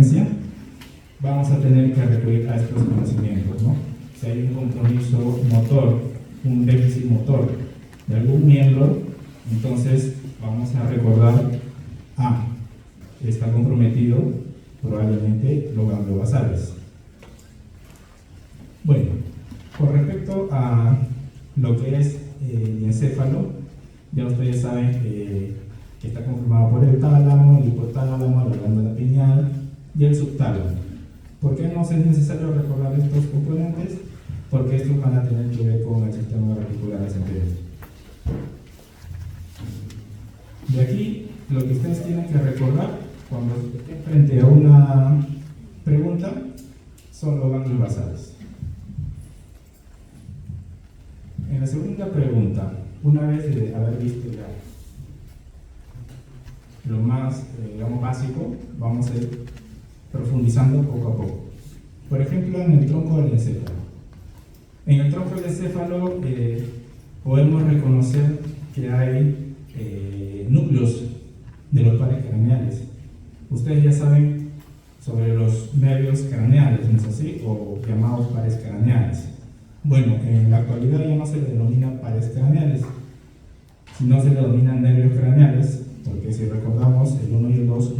emergencia, vamos a tener que recurrir a estos conocimientos, ¿no? Si hay un compromiso motor, un déficit motor de algún miembro, entonces vamos a recordar, está comprometido probablemente los ganglios basales. Bueno, con respecto a lo que es el encéfalo, ya ustedes saben que está conformado por el tálamo, el hipotálamo, la glándula pineal y el subtálamo. ¿Por qué nos es necesario recordar estos componentes? Porque estos van a tener que ver con el sistema reticular ascendente. De aquí, lo que ustedes tienen que recordar cuando estén frente a una pregunta son los ganglios basales. En la segunda pregunta, una vez de haber visto ya lo más, digamos, básico, vamos a ir profundizando poco a poco. Por ejemplo, en el tronco del encéfalo. En el tronco del encéfalo podemos reconocer que hay núcleos de los pares craneales. Ustedes ya saben sobre los nervios craneales, ¿no es así? O llamados pares craneales. Bueno, en la actualidad ya no se le denomina pares craneales, sino se le denominan nervios craneales, porque si recordamos, el 1 y el 2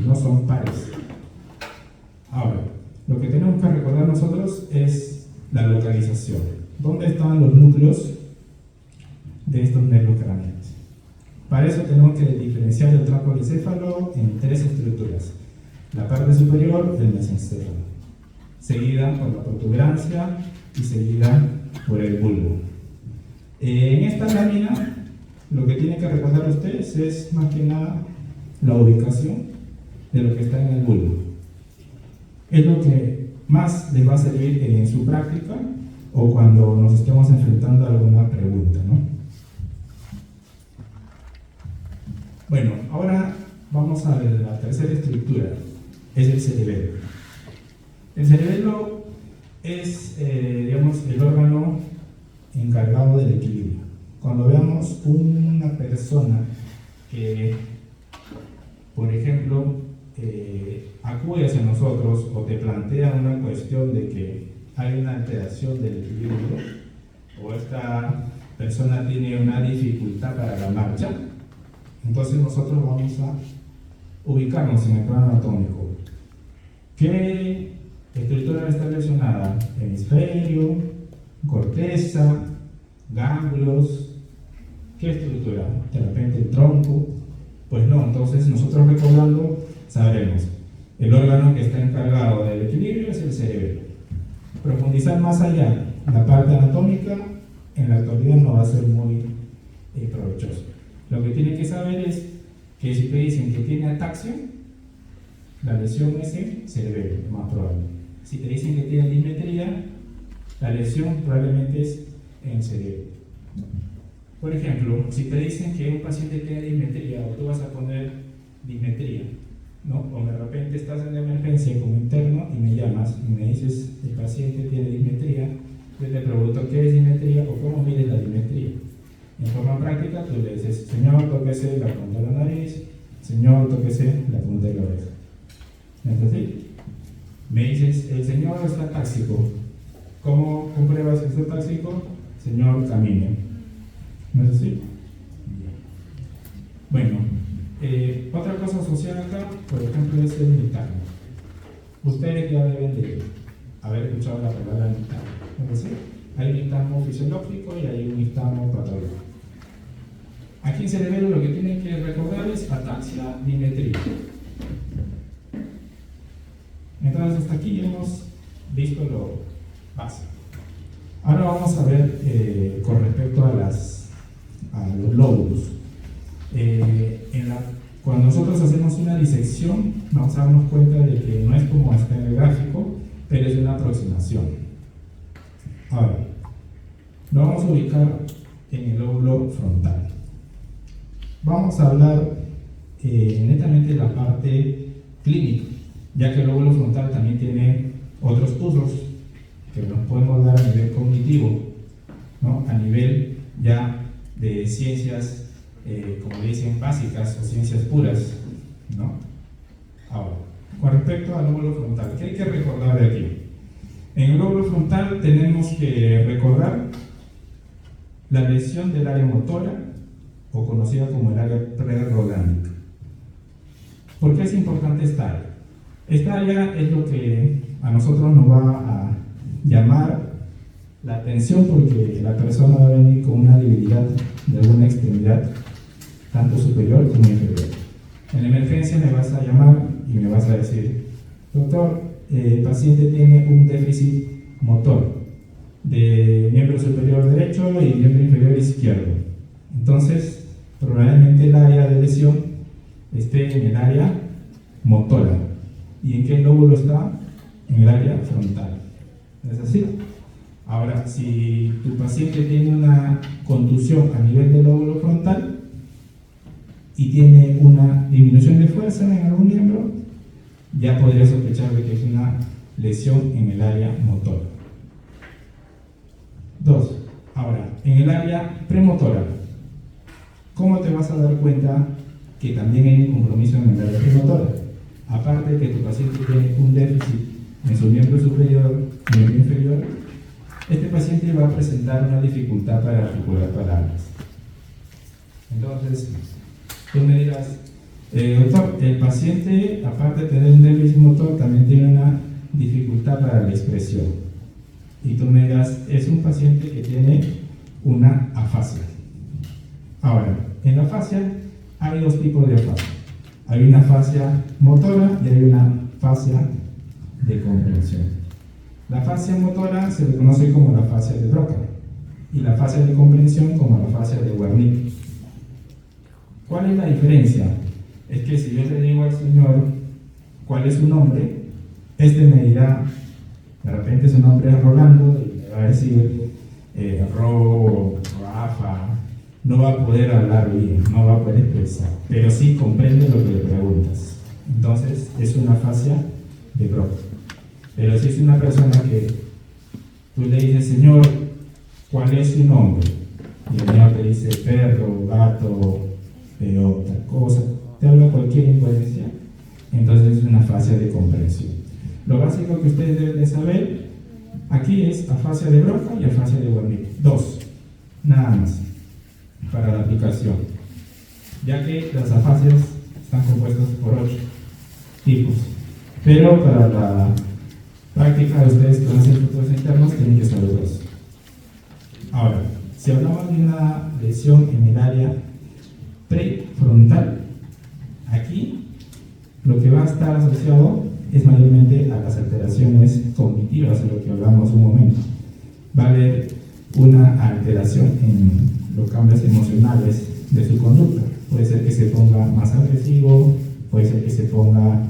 no son pares. Ahora, lo que tenemos que recordar nosotros es la localización. ¿Dónde están los núcleos de estos nervios craneales? Para eso tenemos que diferenciar el tronco del encéfalo en tres estructuras. La parte superior, el mesencéfalo, seguida por la protuberancia y seguida por el bulbo. En esta lámina, lo que tienen que recordar ustedes es más que nada la ubicación de lo que está en el bulbo. Es lo que más les va a servir en su práctica o cuando nos estemos enfrentando a alguna pregunta, ¿no? Bueno, ahora vamos a la tercera estructura, es el cerebelo. El cerebelo es, digamos, el órgano encargado del equilibrio. Cuando veamos una persona que, por ejemplo, acude hacia nosotros o te plantea una cuestión de que hay una alteración del equilibrio o esta persona tiene una dificultad para la marcha, entonces nosotros vamos a ubicarnos en el plano anatómico. ¿Qué estructura está lesionada? Hemisferio, corteza, ganglios. ¿Qué estructura? De repente el tronco. Pues no, entonces nosotros recordando sabremos. El órgano que está encargado del equilibrio es el cerebelo. Profundizar más allá la parte anatómica en la actualidad no va a ser muy provechoso. Lo que tienen que saber es que si te dicen que tiene ataxia, la lesión es en cerebelo, más probable. Si te dicen que tiene dismetría, la lesión probablemente es en cerebro. Por ejemplo, si te dicen que un paciente tiene dismetría o tú vas a poner dismetría, ¿no? O de repente estás en la emergencia como interno y me llamas y me dices el paciente tiene dismetría, yo te pregunto qué es dismetría o cómo mides la dismetría. En forma práctica, tú le dices, señor, tóquese la punta de la nariz, señor, tóquese la punta de la oreja. ¿No es así? Me dices, el señor está táxico. ¿Cómo compruebas que está táxico? Señor, camine. ¿No es así? Bueno, otra cosa asociada acá, por ejemplo, es el nitamo. Ustedes ya deben de haber escuchado la palabra nitamo. ¿No es así? Hay un nitamo fisiológico y hay un nitamo patológico. Aquí en cerebelo lo que tienen que recordar es ataxia, dismetría. Entonces hasta aquí ya hemos visto lo básico. Ahora vamos a ver con respecto a los lóbulos. Cuando nosotros hacemos una disección, vamos a darnos cuenta de que no es como está en el gráfico, pero es una aproximación. Ahora, lo vamos a ubicar en el lóbulo frontal. Vamos a hablar netamente de la parte clínica, ya que el lóbulo frontal también tiene otros usos que nos podemos dar a nivel cognitivo, ¿no? A nivel ya de ciencias, como dicen, básicas o ciencias puras, ¿no? Ahora, con respecto al lóbulo frontal, ¿qué hay que recordar de aquí? En el lóbulo frontal tenemos que recordar la lesión del área motora, o conocida como el área prerrolámica. ¿Por qué es importante esta área? Esta área es lo que a nosotros nos va a llamar la atención, porque la persona va a venir con una debilidad de alguna extremidad, tanto superior como inferior. En la emergencia me vas a llamar y me vas a decir: doctor, el paciente tiene un déficit motor de miembro superior derecho y miembro inferior izquierdo. Entonces, probablemente el área de lesión esté en el área motora. ¿Y en qué lóbulo está? En el área frontal. ¿No es así? Ahora, si tu paciente tiene una contusión a nivel del lóbulo frontal y tiene una disminución de fuerza en algún miembro, ya podría sospechar de que es una lesión en el área motora. 2. Ahora, en el área premotora, ¿cómo te vas a dar cuenta que también hay un compromiso en el área premotora? Aparte de que tu paciente tiene un déficit en su miembro superior y miembro inferior, este paciente va a presentar una dificultad para articular palabras. Entonces, tú me dirás: doctor, el paciente, aparte de tener un déficit motor, también tiene una dificultad para la expresión. Y tú me dirás: es un paciente que tiene una afasia. Ahora, en la afasia hay dos tipos de afasia. Hay una afasia motora y hay una afasia de comprensión. La afasia motora se le conoce como la afasia de Broca y la afasia de comprensión como la afasia de Wernicke. ¿Cuál es la diferencia? Es que si yo le digo al señor cuál es su nombre, este me dirá, de repente su nombre es Rolando, y me va a decir Rafa. No va a poder hablar bien, no va a poder expresar, pero sí comprende lo que le preguntas. Entonces es una afasia de Broca. Pero si es una persona que tú le dices: señor, ¿cuál es su nombre? Y el señor te dice: perro, gato, otra cosa, te habla cualquier incoherencia, entonces es una afasia de comprensión. Lo básico que ustedes deben de saber aquí es afasia de Broca y afasia de Wernicke. 2, nada más, para la aplicación, ya que las afasias están compuestas por 8 tipos, pero para la práctica de ustedes que van a hacer futuros internos tienen que saber 2. Ahora, si hablamos de una lesión en el área prefrontal, aquí lo que va a estar asociado es mayormente a las alteraciones cognitivas, de lo que hablamos un momento. Va a haber una alteración en los cambios emocionales de su conducta. Puede ser que se ponga más agresivo, puede ser que se ponga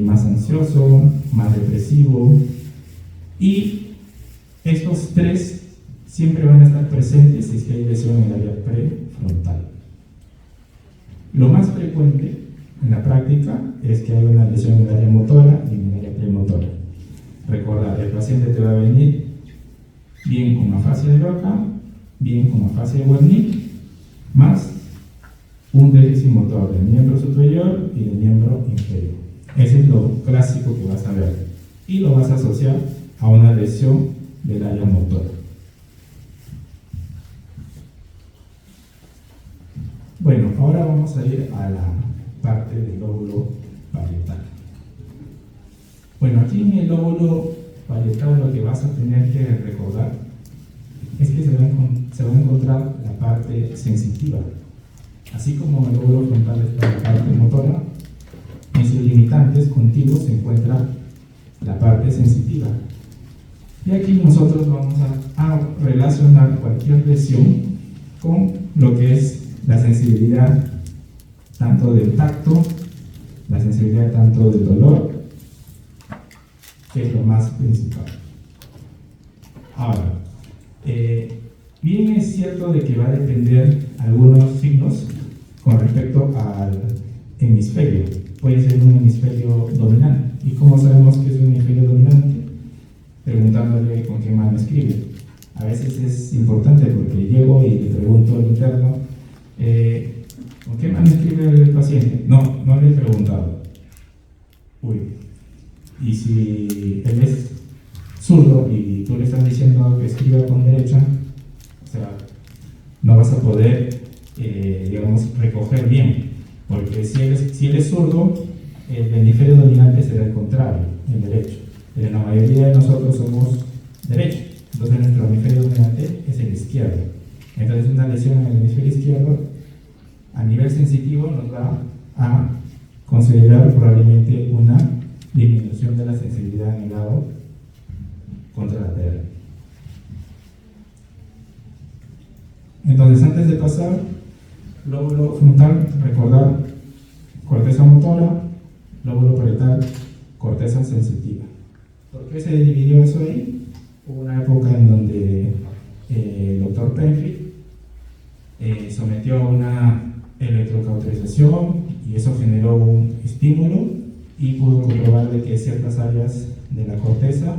más ansioso, más depresivo, y estos 3 siempre van a estar presentes si es que hay lesión en el área prefrontal. Lo más frecuente en la práctica es que haya una lesión en el área motora y en el área premotora. Recuerda, el paciente te va a venir bien con afasia de Broca, bien con afasia de Wernicke, más un déficit motor del miembro superior y del miembro inferior. Ese es lo clásico que vas a ver y lo vas a asociar a una lesión del área motora. Bueno, ahora vamos a ir a la parte del lóbulo parietal. Bueno, aquí en el lóbulo parietal lo que vas a tener que recordar es que se va a encontrar la parte sensitiva. Así como en el lóbulo frontal está la parte motora, en sus limitantes contiguos se encuentra la parte sensitiva. Y aquí nosotros vamos a relacionar cualquier lesión con lo que es la sensibilidad tanto del tacto, la sensibilidad tanto del dolor, que es lo más principal. Ahora, bien es cierto de que va a depender algunos signos con respecto al hemisferio. Puede ser un hemisferio dominante. ¿Y cómo sabemos que es un hemisferio dominante? Preguntándole con qué mano escribe. A veces es importante porque llego y le pregunto al interno: ¿con qué mano escribe el paciente? No le he preguntado. uy, y si él es zurdo y tú le estás diciendo que escriba con derecha, o sea, no vas a poder, digamos, recoger bien, porque si él es zurdo, el hemisferio dominante será el contrario, el derecho. Pero la mayoría de nosotros somos derechos, entonces nuestro hemisferio dominante es el izquierdo. Entonces una lesión en el hemisferio izquierdo, a nivel sensitivo, nos va a considerar probablemente una disminución de la sensibilidad en el lado contralateral. Entonces, antes de pasar, lóbulo frontal, recordar corteza motora, lóbulo parietal, corteza sensitiva. ¿Por qué se dividió eso ahí? Hubo una época en donde el doctor Penfield sometió a una electrocauterización y eso generó un estímulo y pudo comprobar de que ciertas áreas de la corteza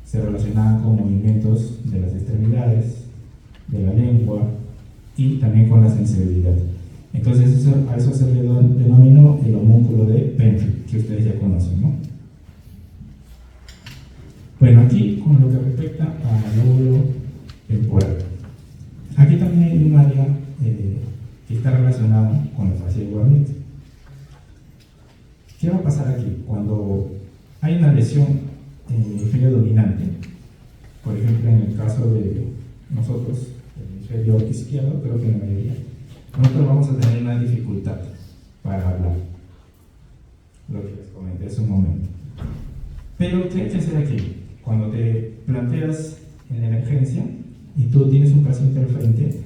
se relacionaban con movimientos de las extremidades, de la lengua y también con la sensibilidad. Entonces a eso se le denominó el homúnculo de Penfield, que ustedes ya conocen, ¿no? Bueno, aquí con lo que respecta al lóbulo temporal. Aquí también hay un área que está relacionada con la fascia de Wernicke. ¿Qué va a pasar aquí? Cuando hay una lesión en el hemisferio dominante, por ejemplo, en el caso de nosotros, el hemisferio izquierdo, creo que en la mayoría, nosotros vamos a tener una dificultad para hablar, lo que les comenté hace un momento. Pero, ¿qué hay que hacer aquí? Cuando te planteas en la emergencia y tú tienes un paciente al frente,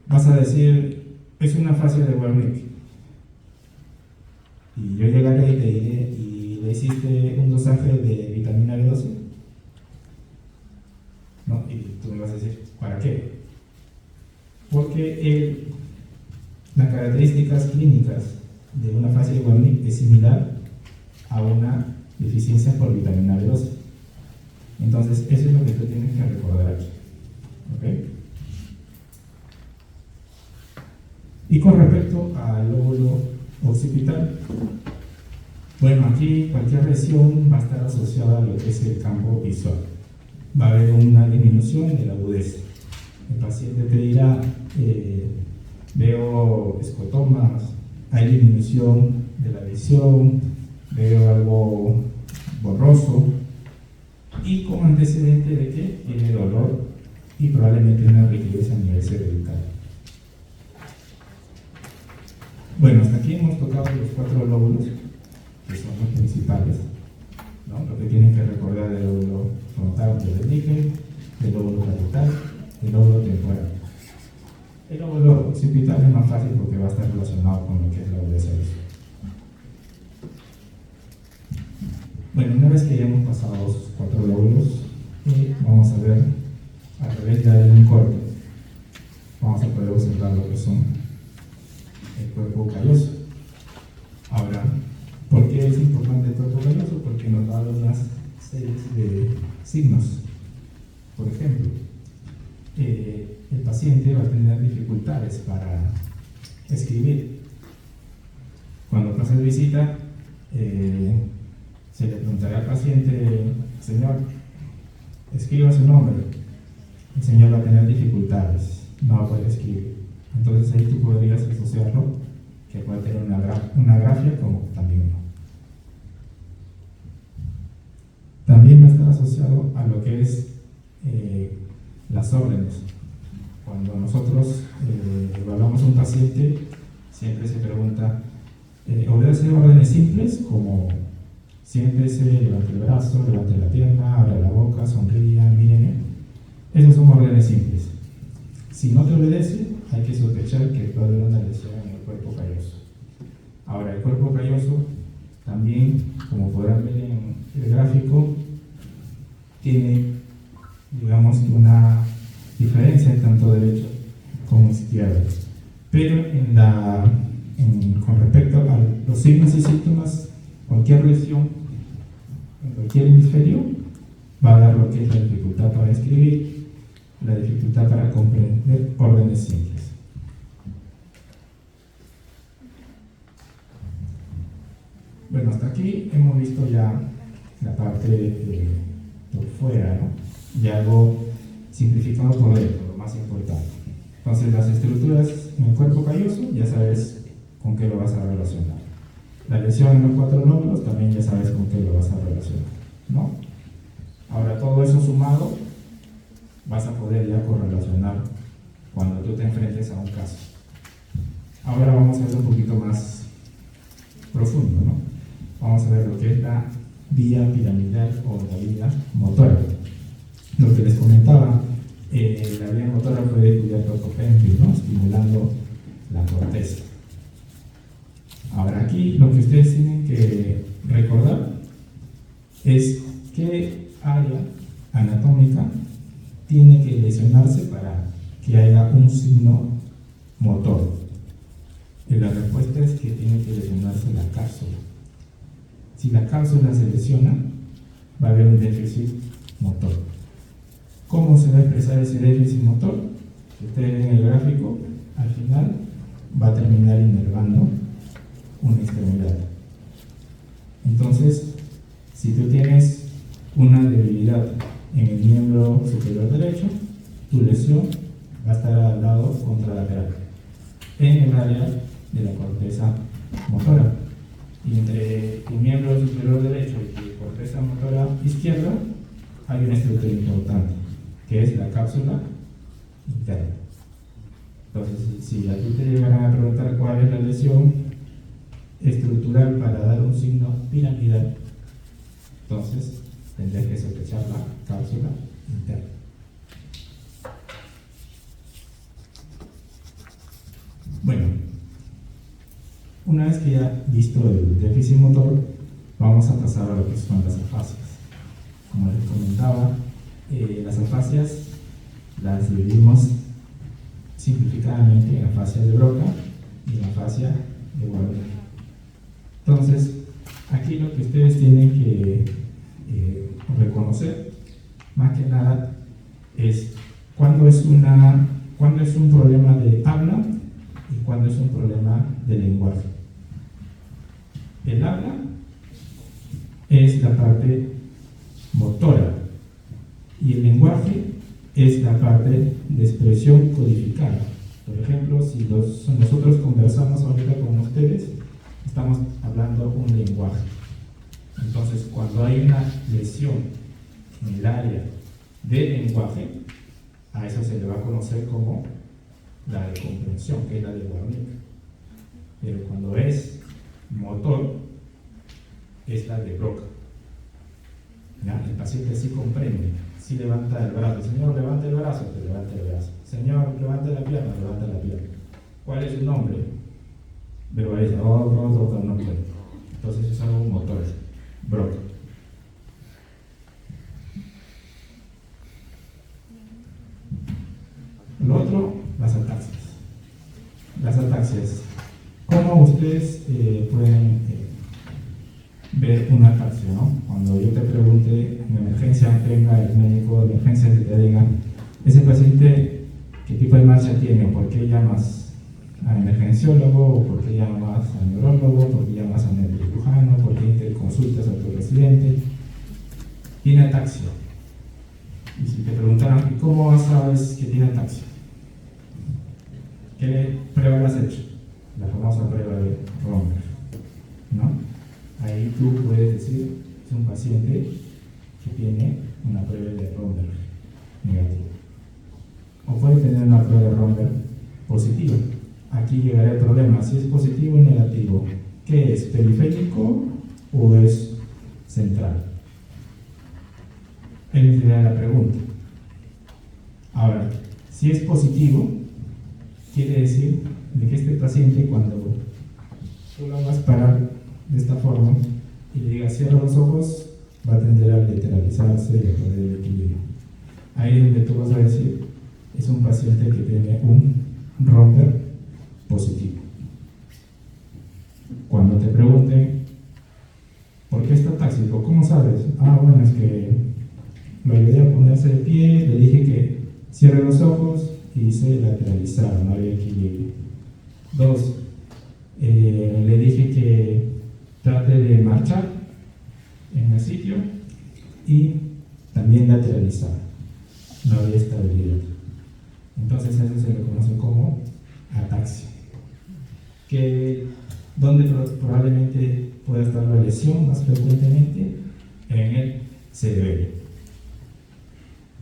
vas a decir, es una fascia de Wernicke. Y yo llegaré y te diré, ¿y le hiciste un dosaje de vitamina B12? ¿No? Y tú me vas a decir, ¿para qué? Porque las características clínicas de una fascia de Wernicke es similar a una deficiencia por vitamina B12. Entonces, eso es lo que tú tienes que recordar aquí. ¿Okay? Y con respecto al lóbulo occipital, bueno, aquí cualquier lesión va a estar asociada a lo que es el campo visual. Va a haber una disminución de la agudeza. El paciente te dirá, veo escotomas, hay disminución de la visión, veo algo borroso y con antecedente de que tiene dolor y probablemente una rigidez a nivel cervical. Bueno, hasta aquí hemos tocado los 4 lóbulos, que son los principales, ¿no? Lo que tienen que recordar del lóbulo frontal, que les dije, del lóbulo parietal, del lóbulo temporal. El lóbulo occipital es más fácil porque va a estar relacionado con lo que es la agudeza visual. Bueno, una vez que ya hemos pasado los 4 lóbulos, vamos a ver a través ya de un corte, vamos a poder observar lo que son el cuerpo calloso. Ahora, ¿por qué es importante el cuerpo calloso? Porque nos da unas series de signos. Por ejemplo, el paciente va a tener dificultades para escribir. Cuando pasa de visita, se le preguntará al paciente, señor, escriba su nombre. El señor va a tener dificultades, no va a poder escribir. Entonces ahí tú podrías asociarlo, que puede tener una grafia como también no. También va a estar asociado a lo que es las órdenes. Cuando nosotros evaluamos a un paciente, siempre se pregunta, obedece órdenes simples como siéntese, levante el brazo, levante la pierna, abra la boca, sonría, míreme. Esas son órdenes simples. Si no te obedece, hay que sospechar que puede haber una lesión en el cuerpo calloso. Ahora, el cuerpo calloso también, como podrán ver en el gráfico, tiene, digamos, una diferencia tanto derecho como izquierdo. Pero con respecto a los signos y síntomas, cualquier lesión en cualquier hemisferio va a dar lo que es la dificultad para escribir, la dificultad para comprender órdenes simples. Bueno, hasta aquí hemos visto ya la parte por fuera, ¿no? Y algo simplificado por dentro, lo más importante. Entonces, las estructuras en el cuerpo calloso, ya sabes con qué lo vas a relacionar. La lesión en los 4 lóbulos, también ya sabes con qué lo vas a relacionar, ¿no? Ahora, todo eso sumado, vas a poder ya correlacionar cuando tú te enfrentes a un caso. Ahora vamos a ver un poquito más profundo, ¿no? Vamos a ver lo que es la vía piramidal o la vía motora. Lo que les comentaba, la vía motora fue descubierto por Penfield, ¿no? Estimulando la corteza. Ahora aquí lo que ustedes tienen que recordar es qué área anatómica tiene que lesionarse para que haya un signo motor. Y la respuesta es que tiene que lesionarse la cápsula. Si la cápsula se lesiona, va a haber un déficit motor. ¿Cómo se va a expresar ese déficit motor? Si ustedes ven el gráfico, al final va a terminar inervando una extremidad. Entonces, si tú tienes una debilidad en el miembro superior derecho, tu lesión va a estar al lado contralateral, en el área de la corteza motora. Y entre tu miembro superior derecho y tu corteza motora izquierda hay una estructura importante, que es la cápsula interna. Entonces, si a ti te llegarán a preguntar cuál es la lesión estructural para dar un signo piramidal, entonces tendrás que sospechar la cápsula interna. Bueno, una vez que ya visto el déficit motor, vamos a pasar a lo que son las afasias. Como les comentaba, las afasias las dividimos simplificadamente en afasia de Broca y en afasia de Warner. Entonces, aquí lo que ustedes tienen que reconocer, más que nada, es cuándo es un problema de habla y cuándo es un problema de lenguaje. El habla es la parte motora y el lenguaje es la parte de expresión codificada. Por ejemplo, si nosotros conversamos ahorita con ustedes, estamos hablando un lenguaje. Entonces, cuando hay una lesión en el área del lenguaje, a eso se le va a conocer como la de comprensión, que es la de Wernicke. Pero cuando es motor, es la de Broca. ¿Ya? El paciente sí comprende, sí levanta el brazo. Señor, levanta el brazo, te levanta el brazo. Señor, levanta la pierna, levanta la pierna. ¿Cuál es su nombre? Pero ahí otro no puede. Entonces es algo motor, Broca. Lo otro, las ataxias. Las ataxias. ¿Cómo ustedes pueden ver una ataxia, ¿no? Cuando yo te pregunte en emergencia, venga el médico de emergencia y te diga, ese paciente, ¿qué tipo de marcha tiene? ¿Por qué llamas al emergenciólogo? ¿O por qué llamas al neurólogo? ¿Por qué llamas al neurocirujano? ¿Por qué te consultas a tu residente? Tiene ataxia. Y si te preguntaran, ¿cómo sabes que tiene ataxia? ¿Qué prueba le has hecho? La famosa prueba de Romberg, ¿no? Ahí tú puedes decir, es un paciente que tiene una prueba de Romberg negativa. O puede tener una prueba de Romberg positiva. Aquí llegará el problema, si es positivo o negativo. ¿Qué es? ¿Periférico o es central? Esa sería la pregunta. Ahora, si es positivo, quiere decir de que este paciente, cuando tú lo hagas parar de esta forma y le digas cierra los ojos, va a tender a lateralizarse y a perder el equilibrio. Ahí es donde tú vas a decir, es un paciente que tiene un Romberg positivo. Cuando te pregunten, ¿por qué está táxico? ¿Cómo sabes? Bueno, es que lo ayudé a ponerse de pie, le dije que cierre los ojos y se lateralizaron, no había equilibrio. 2, le dije que trate de marchar en el sitio y también lateralizar. No había estabilidad. Entonces eso se le conoce como ataxia. Donde probablemente pueda estar la lesión más frecuentemente en el cerebelo.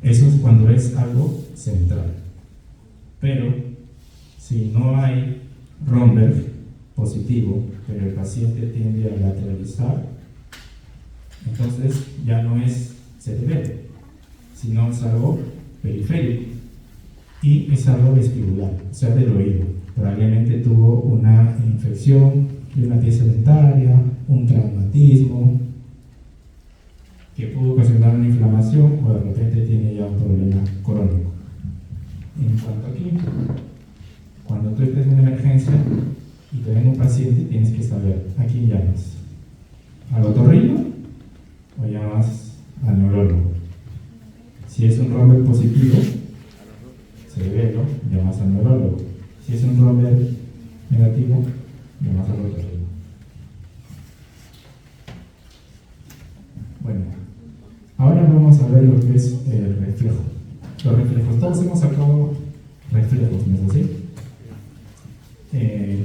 Eso es cuando es algo central. Pero si no hay Romberg positivo, pero el paciente tiende a lateralizar, entonces ya no es cerebelo, sino es algo periférico y es algo vestibular, o sea, del oído. Probablemente tuvo una infección de una pieza dentaria, un traumatismo que pudo ocasionar una inflamación o de repente tiene ya un problema crónico. En cuanto aquí, cuando tú estés en una emergencia y te ven un paciente, tienes que saber a quién llamas. ¿Al otorrino o llamas al neurólogo? Si es un Romberg positivo, cerebelo, llamas al neurólogo. Si es un Romberg negativo, llamas al otorrino. Bueno, ahora vamos a ver lo que es el reflejo. Los reflejos, todos hemos sacado reflejos, ¿no es así?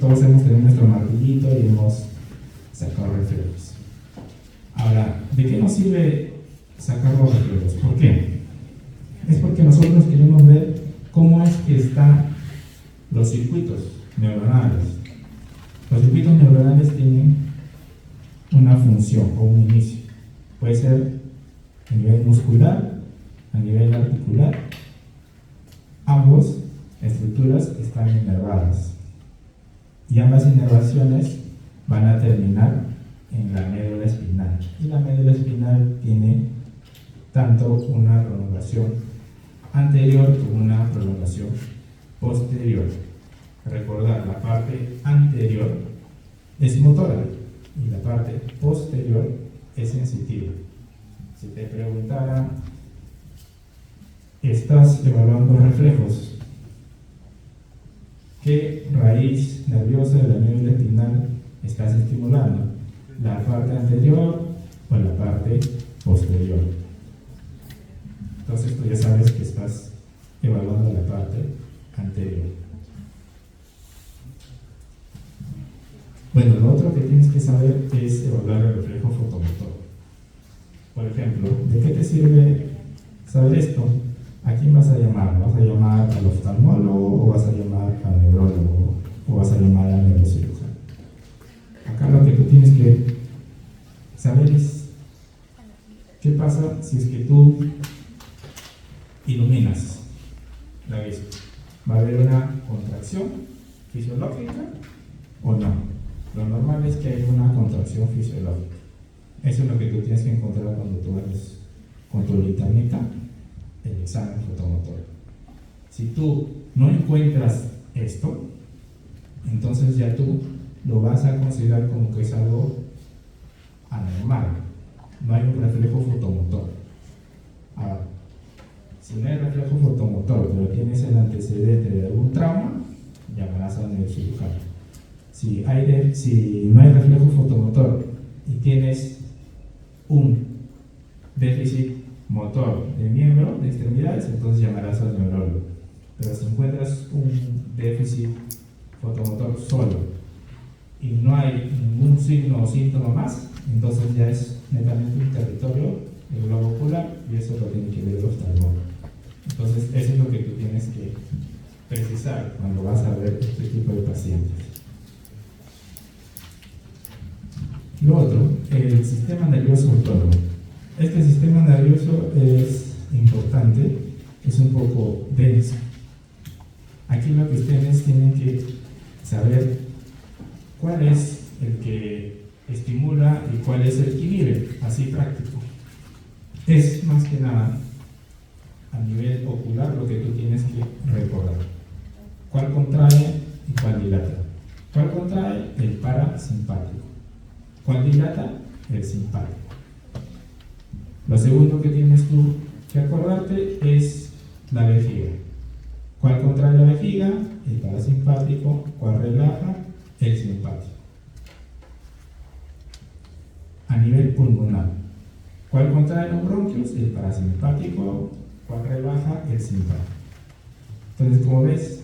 Todos hemos tenido nuestro martillito y hemos sacado reflejos. Ahora, ¿de qué nos sirve sacar los reflejos? ¿Por qué? Es porque nosotros queremos ver cómo es que están los circuitos neuronales. Los circuitos neuronales tienen una función o un inicio. Puede ser a nivel muscular, a nivel articular. Ambas estructuras están inervadas y ambas inervaciones van a terminar en la médula espinal. Y la médula espinal tiene tanto una prolongación anterior como una prolongación posterior. Recordar, la parte anterior es motora y la parte posterior es sensitiva. Si te preguntara, ¿estás evaluando reflejos? ¿Qué raíz nerviosa de la médula espinal estás estimulando? ¿La parte anterior o la parte posterior? Entonces tú ya sabes que estás evaluando la parte anterior. Bueno, lo otro que tienes que saber es evaluar el reflejo fotomotor. Por ejemplo, ¿de qué te sirve saber esto? ¿A quién vas a llamar? ¿Vas a llamar al oftalmólogo o vas a llamar al neurólogo o vas a llamar al neurocirujano? Acá lo que tú tienes que saber es qué pasa si es que tú iluminas la vista. ¿Va a haber una contracción fisiológica o no? Lo normal es que haya una contracción fisiológica. Eso es lo que tú tienes que encontrar cuando tú haces con tu linterna el examen fotomotor. Si tú no encuentras esto, entonces ya tú lo vas a considerar como que es algo anormal. No hay un reflejo fotomotor. Ahora, si no hay reflejo fotomotor, pero tienes el antecedente de algún trauma, llamarás al neurocirujano. Si no hay reflejo fotomotor y tienes un déficit motor de miembro, de extremidades, entonces llamarás al neurólogo. Pero si encuentras un déficit fotomotor solo y no hay ningún signo o síntoma más, entonces ya es netamente un territorio del globo ocular y eso lo tiene que ver el oftalmólogo. Entonces eso es lo que tú tienes que precisar cuando vas a ver este tipo de pacientes. Lo otro, el sistema nervioso autónomo. Este sistema nervioso es importante, es un poco denso. Aquí lo que ustedes tienen que saber cuál es el que estimula y cuál es el que inhibe, así práctico. Es más que nada a nivel ocular lo que tú tienes que recordar. ¿Cuál contrae y cuál dilata? ¿Cuál contrae? El parasimpático. ¿Cuál dilata? El simpático. Lo segundo que tienes tú que acordarte es la vejiga. ¿Cuál contrae la vejiga? El parasimpático. ¿Cuál relaja? El simpático. a nivel pulmonar. ¿Cuál contrae los bronquios? El parasimpático. ¿Cuál relaja? El simpático. Entonces, como ves,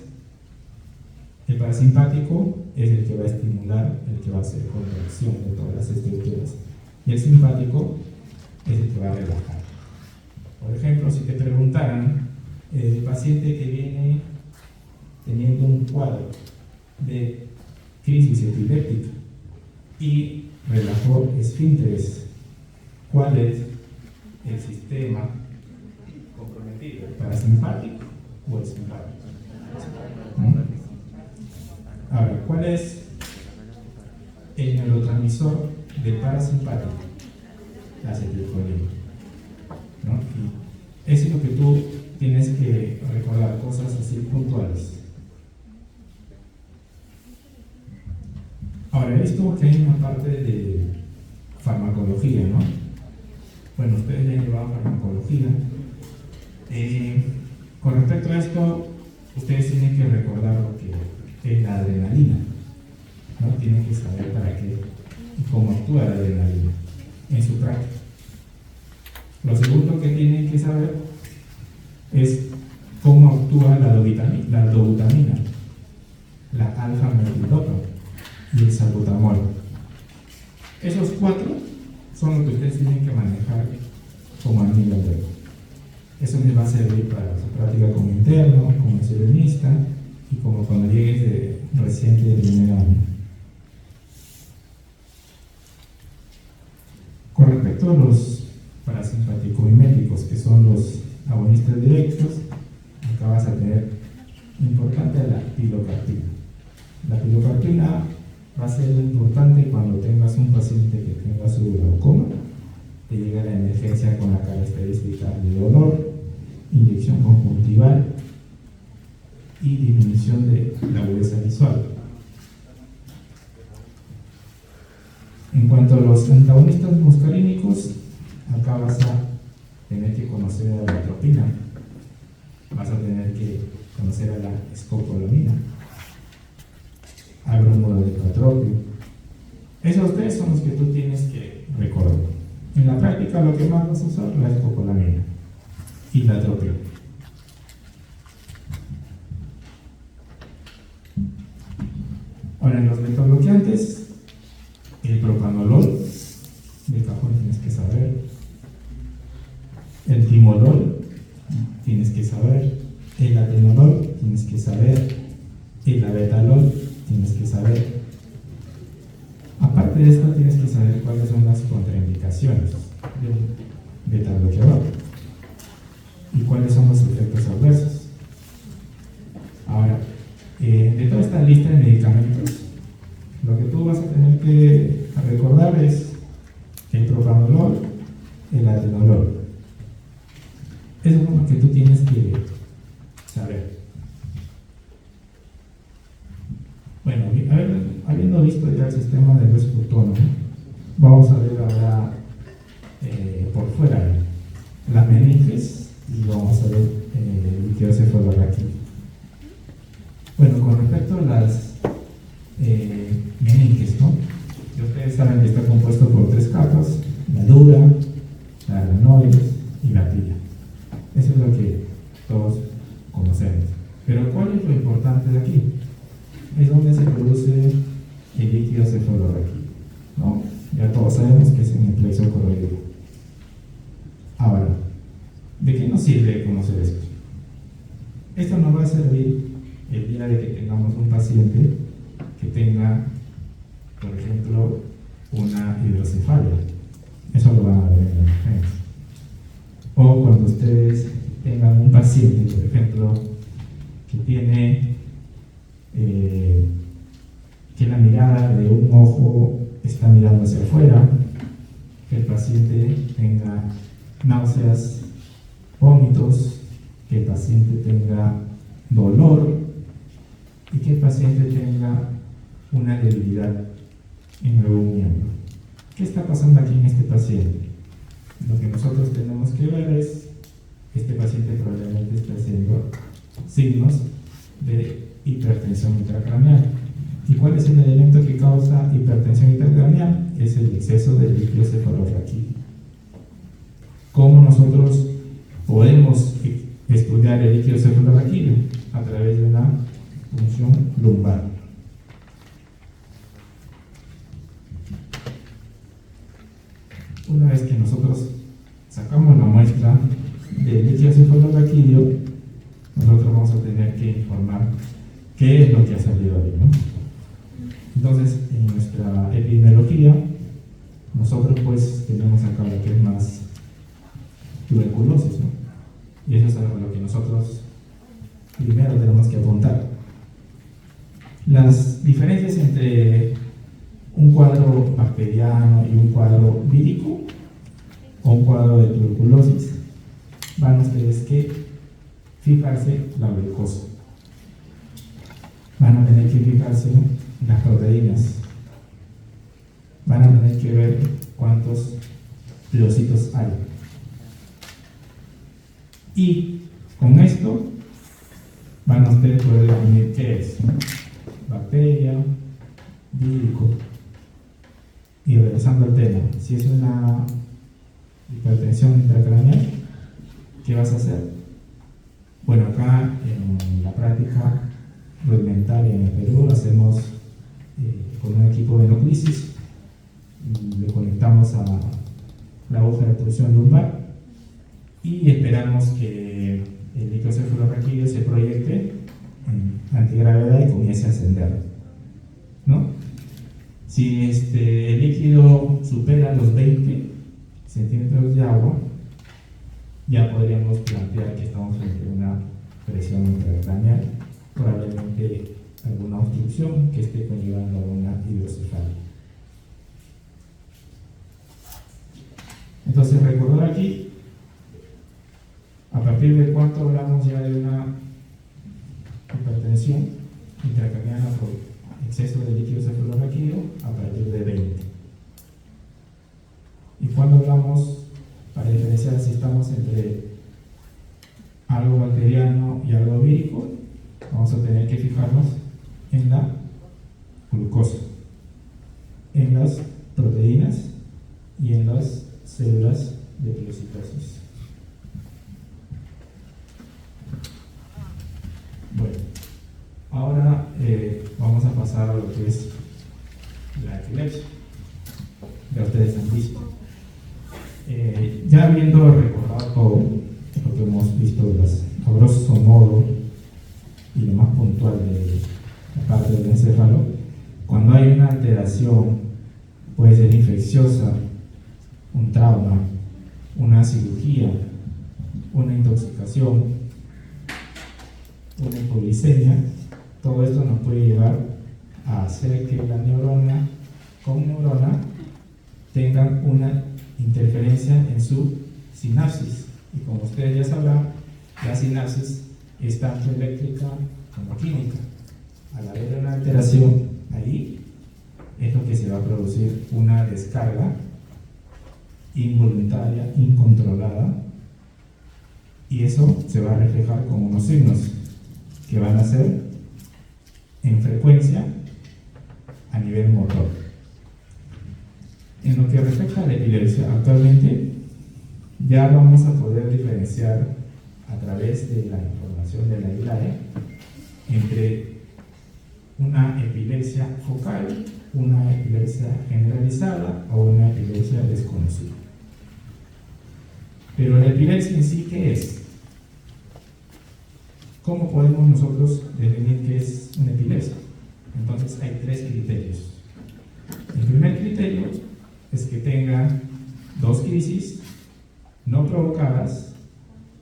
el parasimpático es el que va a estimular, el que va a hacer contracción de todas las estructuras. Y el simpático es el que va a relajar. Por ejemplo, si te preguntaran, el paciente que viene teniendo un cuadro de crisis epiléptica y relajó esfínteres, ¿cuál es el sistema comprometido? ¿El parasimpático o el simpático? Ahora, ¿cuál es el neurotransmisor del parasimpático? La acetilcolina, ¿no? Y eso es lo que tú tienes que recordar, cosas así puntuales. Ahora, he visto que hay una parte de farmacología, ¿no? Bueno, ustedes ya han llevado farmacología. Con respecto a esto, ustedes tienen que recordar lo que es la adrenalina, ¿no? Tienen que saber para qué y cómo actúa la adrenalina en su práctica. Lo segundo que tienen que saber es cómo actúa la dobutamina, la alfa-metilopa y el salbutamol. Esos cuatro son los que ustedes tienen que manejar como antídoto. Eso les va a servir para su práctica como interno, como serenista y como cuando llegues de reciente de primer año. Con respecto a los parasimpático-miméticos, que son los agonistas directos, acá vas a tener importante la pilocarpina. La pilocarpina va a ser importante cuando tengas un paciente que tenga su glaucoma, te llega la emergencia con la característica de dolor, inyección conjuntival y disminución de la agudeza visual. En cuanto a los antagonistas muscarínicos, acá vas a tener que conocer a la atropina, vas a tener que conocer a la escopolamina, al bromuro de catropio. Esos tres son los que tú tienes que recordar. En la práctica lo que más vas a usar es la escopolamina y la atropina. Ahora, en los metabloqueantes, el propanolol, de cajón tienes que saber. El timolol, tienes que saber. El atenolol, tienes que saber. El abetalol, tienes que saber. Aparte de esto, tienes que saber cuáles son las contraindicaciones de un beta bloqueador y cuáles son los efectos adversos. Ahora, de toda esta lista de medicamentos, lo que tú vas a tener que recordar es el propanolol, el atenolol. Eso es lo que tú tienes que saber. Bueno, habiendo visto ya el sistema nervioso autónomo, vamos a ver ahora por fuera las meninges y vamos a ver el líquido cefalorraquídeo. Bueno, con respecto a las meninges, ¿no? Ya ustedes saben que está compuesto por tres capas: la dura, la granoides y la pila. Eso es lo que todos conocemos. Pero ¿cuál es lo importante de aquí? Es donde se produce el líquido cefalorraquídeo, ¿no? Ya todos sabemos que es en el plexo coroideo. Ahora, ¿de qué nos sirve conocer esto? Esto nos va a servir el día de que tengamos un paciente que tenga, por ejemplo, una hidrocefalia. Eso lo van a ver en la emergencia. O cuando ustedes tengan un paciente, por ejemplo, que tiene que la mirada de un ojo está mirando hacia afuera, que el paciente tenga náuseas, vómitos, que el paciente tenga dolor y que el paciente tenga una debilidad en algún miembro. ¿Qué está pasando aquí en este paciente? Lo que nosotros tenemos que ver es que este paciente probablemente está haciendo signos de hipertensión intracraneal. ¿Y cuál es el elemento que causa hipertensión intracraneal? es el exceso de líquido cefalorraquídeo. ¿Cómo nosotros podemos estudiar el líquido cefalorraquídeo? A través de una punción lumbar. Una vez que nosotros sacamos la muestra del líquido cefalorraquídeo, nosotros vamos a tener que informar qué es lo que ha salido ahí, ¿no? Entonces, en nuestra epidemiología, nosotros pues tenemos acá lo que es más tuberculosis, ¿no? Y eso es algo a lo que nosotros primero tenemos que apuntar. Las diferencias entre un cuadro bacteriano y un cuadro vírico o un cuadro de tuberculosis van ustedes que fijarse la glucosa. Van a tener que fijarse las proteínas. Van a tener que ver cuántos pleocitos hay. Y con esto van a ustedes poder definir qué es, ¿no? Bacteria, vírico. Y regresando al tema, si es una hipertensión intracraneal, ¿qué vas a hacer? Bueno, acá en la práctica rudimentaria en el Perú hacemos con un equipo de enoclisis, le conectamos a la aguja de pulsión lumbar y esperamos que el líquido cefalorraquídeo se proyecte en antigravedad y comience a ascender, ¿no? Si el líquido supera los 20 centímetros de agua, ya podríamos plantear que estamos frente a una presión intracraneal, probablemente alguna obstrucción que esté conllevando a una hidrocefalia. Entonces, recordar aquí, a partir de cuánto hablamos ya de una hipertensión intracraneal por exceso de líquido cefalorraquídeo, a partir de 20. Y cuando hablamos, para diferenciar si estamos entre algo bacteriano y algo vírico, vamos a tener que fijarnos en la glucosa, en las proteínas y en las células de pilocitosis. Bueno, ahora vamos a pasar a lo que es la epilepsia. Ya ustedes han visto. Ya habiendo recordado todo lo que hemos visto, a grosso modo y lo más puntual de la parte del encéfalo, cuando hay una alteración, puede ser infecciosa, un trauma, una cirugía, una intoxicación, una hipoglicemia, todo esto nos puede llevar a hacer que la neurona con neurona tengan una interferencia en su sinapsis. Y como ustedes ya sabrán, la sinapsis es tanto eléctrica como química. Al haber una alteración ahí, es lo que se va a producir una descarga involuntaria, incontrolada, y eso se va a reflejar con unos signos que van a ser en frecuencia a nivel motor. En lo que respecta a la epilepsia, actualmente ya vamos a poder diferenciar a través de la información de la ILAE entre una epilepsia focal, una epilepsia generalizada o una epilepsia desconocida. Pero la epilepsia en sí, ¿qué es? ¿Cómo podemos nosotros definir qué es una epilepsia? Entonces hay tres criterios. El primer criterio es que tenga dos crisis no provocadas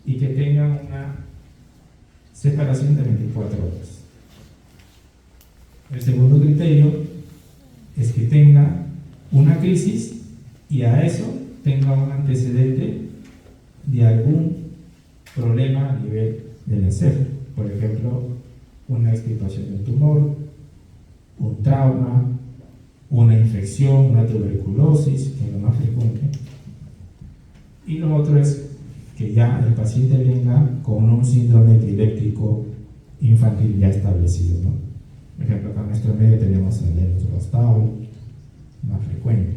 y que tengan una separación de 24 horas. El segundo criterio es que tenga una crisis y a eso tenga un antecedente de algún problema a nivel del encéfalo. Por ejemplo, una extirpación de un tumor, un trauma, una infección, una tuberculosis, que es lo más frecuente. Y lo otro es que ya el paciente venga con un síndrome epiléptico infantil ya establecido, ¿no? Por ejemplo, acá en nuestro medio tenemos el Lennox-Gastaut, más frecuente.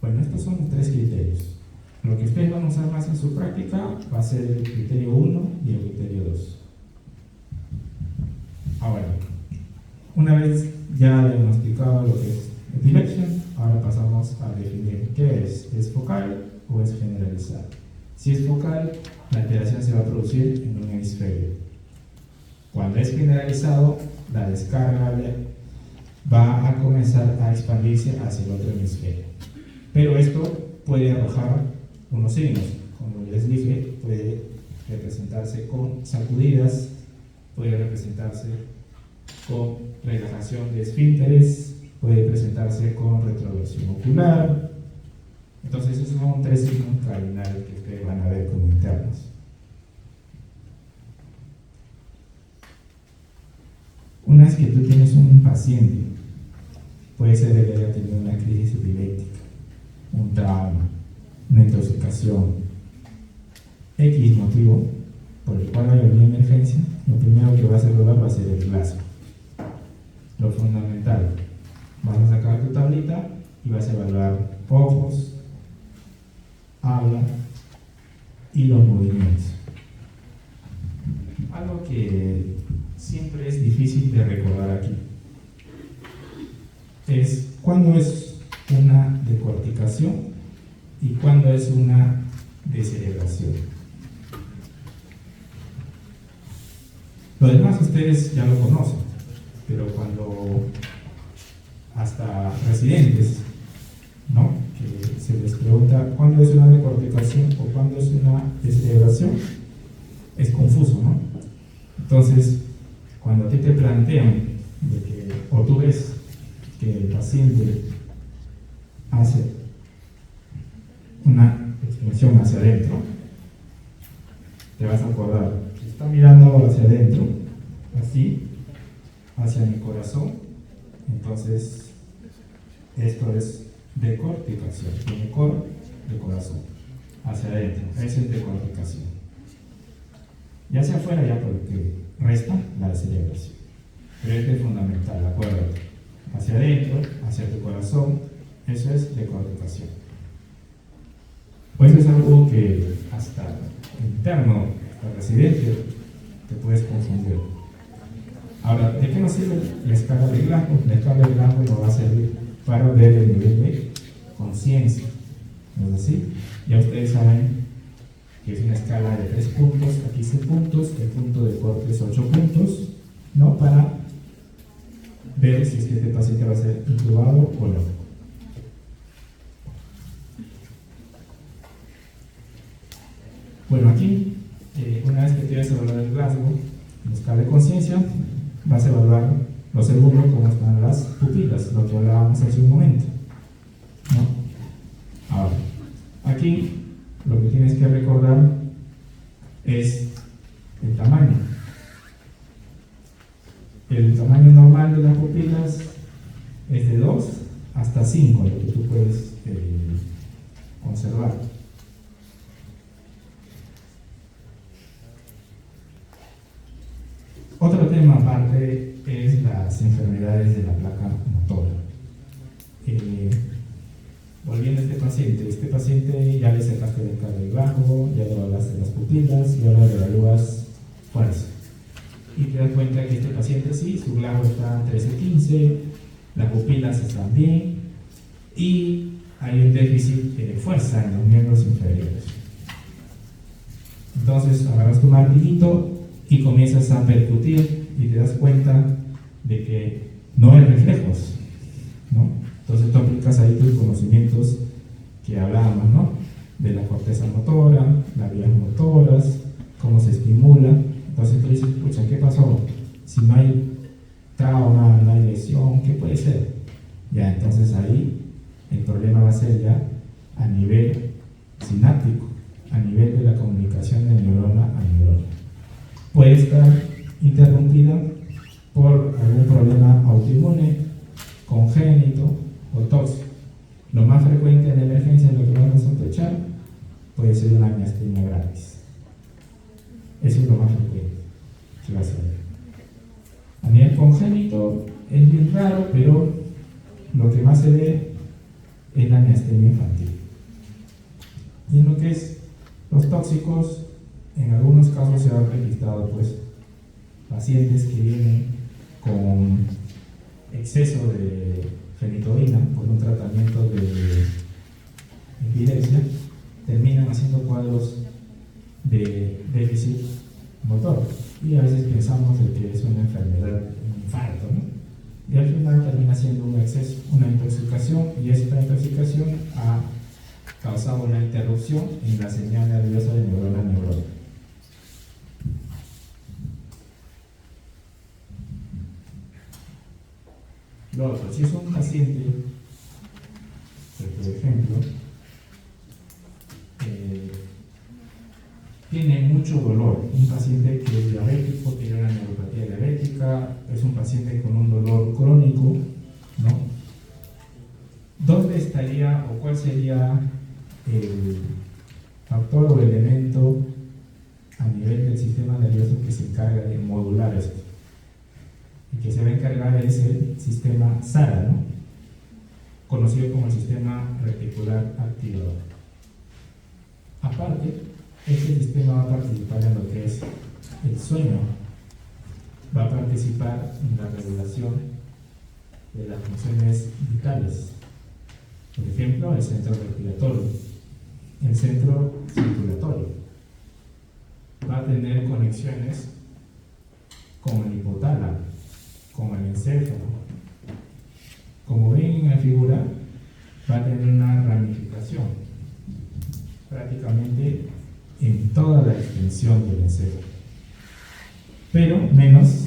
Bueno, estos son los tres criterios. Lo que ustedes van a usar más en su práctica va a ser el criterio 1 y el criterio 2. Ahora, una vez ya diagnosticado lo que es epilepsia, ahora pasamos a definir qué es focal o es generalizada. Si es focal, la alteración se va a producir en un hemisferio. Cuando es generalizado, la descarga va a comenzar a expandirse hacia el otro hemisferio. Pero esto puede arrojar unos signos. Como les dije, puede representarse con sacudidas, puede representarse con relajación de esfínteres, puede presentarse con retroversión ocular. Entonces esos son tres signos cardinales que ustedes van a ver como internos. Una vez que tú tienes un paciente, puede ser que haya tenido una crisis epiléptica, un trauma, una intoxicación, X motivo por el cual hay una emergencia, lo primero que vas a evaluar va a ser el Glasgow. Lo fundamental, vas a sacar tu tablita y vas a evaluar ojos, habla y los movimientos. Algo que siempre es difícil de recordar aquí es cuándo es una decorticación y cuándo es una descerebración. Lo demás ustedes ya lo conocen, pero cuando hasta residentes, ¿no?, que se les pregunta cuándo es una decorticación o cuándo es una descerebración, es confuso, ¿no? Entonces, cuando a ti te plantean de que, o tú ves que el paciente hace una extensión hacia adentro, te vas a acordar, si está mirando hacia adentro, así, hacia mi corazón, entonces esto es decorticación, tiene cor de corazón, hacia adentro, esa es decorticación. Ya hacia afuera ya porque resta la descerebración. Pero este es fundamental, acuérdate. Hacia adentro, hacia tu corazón, eso es decorticación. Pues es algo que hasta interno, hasta residente, te puedes confundir. Ahora, ¿de qué nos sirve la escala de Glasgow? La escala de Glasgow nos va a servir para ver el nivel de conciencia. ¿No es así? Ya ustedes saben que es una escala de 3 puntos a 15 puntos, el punto de corte es 8 puntos, ¿no?, para ver si es que este paciente va a ser intubado o no. Bueno, aquí, una vez que tienes evaluado el Glasgow, en la escala de conciencia, vas a evaluar lo segundo, cómo están las pupilas, lo que hablábamos hace un momento, ¿no? Ahora, aquí lo que tienes que recordar es el tamaño. El tamaño normal de las pupilas es de 2 hasta 5, lo que tú puedes conservar. Otro tema aparte es las enfermedades de la placa motora. Volviendo a este paciente ya le sacaste el cabello bajo, ya le evaluaste las pupilas y ahora le evalúas fuerza. Y te das cuenta que este paciente sí, su Glasgow está 13-15, las pupilas están bien y hay un déficit de fuerza en los miembros inferiores. Entonces agarras tu martillito y comienzas a percutir y te das cuenta de que no hay reflejos, ¿no? Entonces tú aplicas ahí tus conocimientos que hablábamos, ¿no?, de la corteza motora, las vías motoras, cómo se estimula. Entonces tú dices, pucha, ¿qué pasó? Si no hay trauma, no hay lesión, ¿qué puede ser? Ya, entonces ahí el problema va a ser ya a nivel sináptico, a nivel de la comunicación de neurona a neurona. Puede estar interrumpida por algún problema autoinmune, congénito o tóxico. Lo más frecuente en la emergencia, lo que vamos a sospechar, puede ser una miastenia gravis. Eso es lo más frecuente que va a ser. A nivel congénito es bien raro, pero lo que más se ve es la miastenia infantil. Y en lo que es los tóxicos, en algunos casos se han registrado pues pacientes que vienen con exceso de fenitoína por un tratamiento de epilepsia, terminan haciendo cuadros de déficit motor y a veces pensamos de que es una enfermedad, un infarto, ¿no? Y al final termina siendo un exceso, una intoxicación, y esta intoxicación ha causado una interrupción en la señal nerviosa de neurona a neurona. Lo otro, si es un paciente que, por ejemplo, tiene mucho dolor, un paciente que es diabético, tiene una neuropatía diabética, es un paciente con un dolor crónico, ¿no? ¿Dónde estaría o cuál sería el factor o elemento a nivel del sistema nervioso que se encarga de modular esto? Y que se va a encargar es el sistema SARA, ¿no? Conocido como el sistema reticular activador. Aparte, este sistema va a participar en lo que es el sueño, va a participar en la regulación de las funciones vitales, por ejemplo, el centro respiratorio, el centro circulatorio, va a tener conexiones con el hipotálamo, con el encéfalo. Como ven en la figura, va a tener una ramificación prácticamente en toda la extensión del encéfalo, pero menos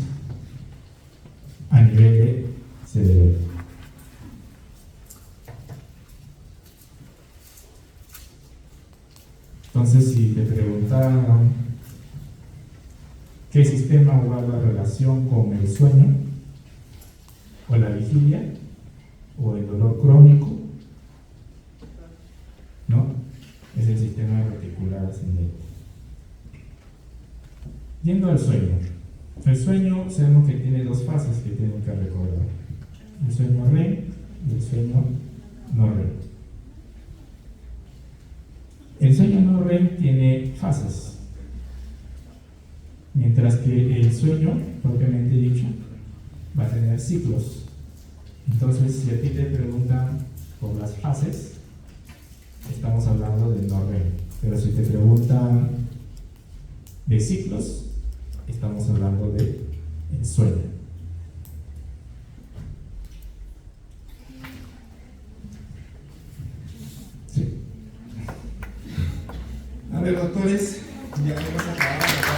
a nivel de cerebelo. Entonces, si te preguntaran qué sistema guarda relación con el sueño, o la vigilia, o el dolor crónico, ¿no? Es el sistema reticular ascendente. Yendo al sueño. El sueño sabemos que tiene dos fases que tenemos que recordar: el sueño REM y el sueño no REM. El sueño no REM tiene fases, mientras que el sueño, propiamente dicho, va a tener ciclos. Entonces, si a ti te preguntan por las fases, estamos hablando del no REM. Pero si te preguntan de ciclos, estamos hablando de el sueño. Sí. A ver, doctores, ya hemos acabado.